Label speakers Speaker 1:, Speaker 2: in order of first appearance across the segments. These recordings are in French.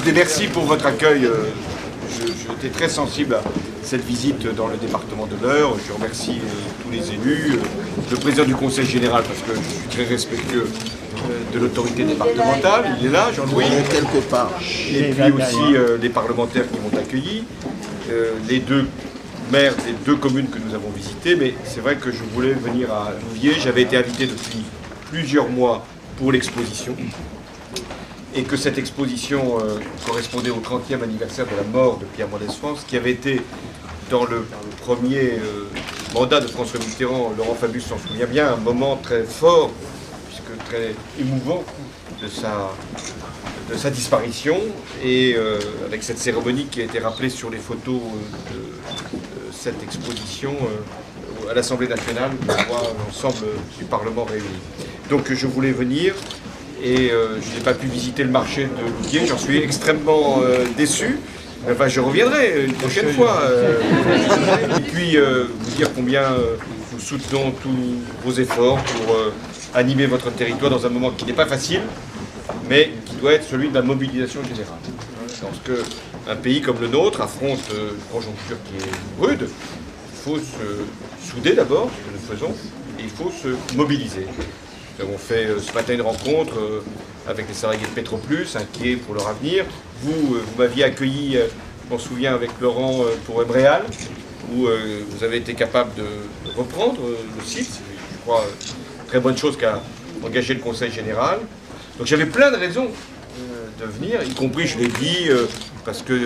Speaker 1: Écoutez, merci pour votre accueil. J'étais très sensible à cette visite dans le département de l'Eure. Je remercie tous les élus, le président du conseil général, parce que je suis très respectueux de l'autorité départementale. Il est là, Jean-Louis.
Speaker 2: Quelque part.
Speaker 1: Et puis aussi les parlementaires qui m'ont accueilli, les deux maires des deux communes que nous avons visitées. Mais c'est vrai que je voulais venir à Louviers. J'avais été invité depuis plusieurs mois pour l'exposition. Et que cette exposition correspondait au 30e anniversaire de la mort de Pierre Mendès France, qui avait été, dans le premier mandat de François Mitterrand, Laurent Fabius s'en souvient bien, un moment très fort, puisque très émouvant, de sa disparition, et avec cette cérémonie qui a été rappelée sur les photos de cette exposition à l'Assemblée nationale, où on voit l'ensemble du Parlement réuni. Donc je voulais venir. Et je n'ai pas pu visiter le marché de Louviers, j'en suis extrêmement déçu. Enfin, je reviendrai une prochaine fois. Et puis, vous dire combien nous soutenons tous vos efforts pour animer votre territoire dans un moment qui n'est pas facile, mais qui doit être celui de la mobilisation générale. Lorsqu'un pays comme le nôtre affronte une conjoncture qui est rude, il faut se souder d'abord, ce que nous faisons, et il faut se mobiliser. Nous avons fait ce matin une rencontre avec les salariés de Petroplus, inquiets pour leur avenir. Vous m'aviez accueilli, je m'en souviens, avec Laurent pour Embréal, où vous avez été capable de reprendre le site. Je crois très bonne chose qu'a engagé le Conseil général. Donc j'avais plein de raisons de venir, y compris, je l'ai dit, parce que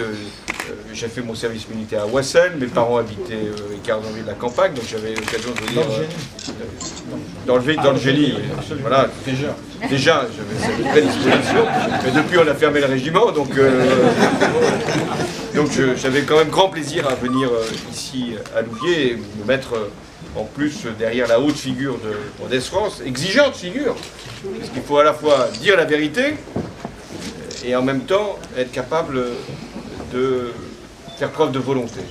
Speaker 1: j'ai fait mon service militaire à Wassel, mes parents habitaient écart de la campagne, donc j'avais l'occasion de venir dans le génie. Voilà. Déjà, j'avais cette prédisposition, mais depuis on a fermé le régiment, donc j'avais quand même grand plaisir à venir ici à Louviers et me mettre en plus derrière la haute figure de Mendès France, exigeante figure, parce qu'il faut à la fois dire la vérité et en même temps être capable de faire preuve de volonté.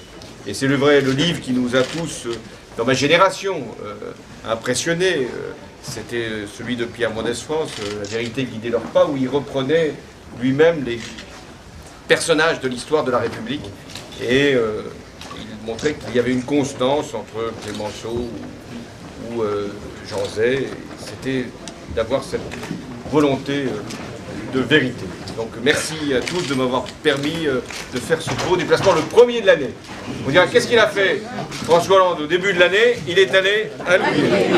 Speaker 1: Et c'est le livre qui nous a tous, dans ma génération, impressionnés. C'était celui de Pierre Mendès France, La vérité guidait leurs pas, où il reprenait lui-même les personnages de l'histoire de la République. Et il montrait qu'il y avait une constance entre Clémenceau ou Jean Zay. C'était d'avoir cette volonté de vérité. Donc merci à tous de m'avoir permis de faire ce beau déplacement, le premier de l'année. On dira, qu'est-ce qu'il a fait François Hollande au début de l'année? Il est allé à Louviers.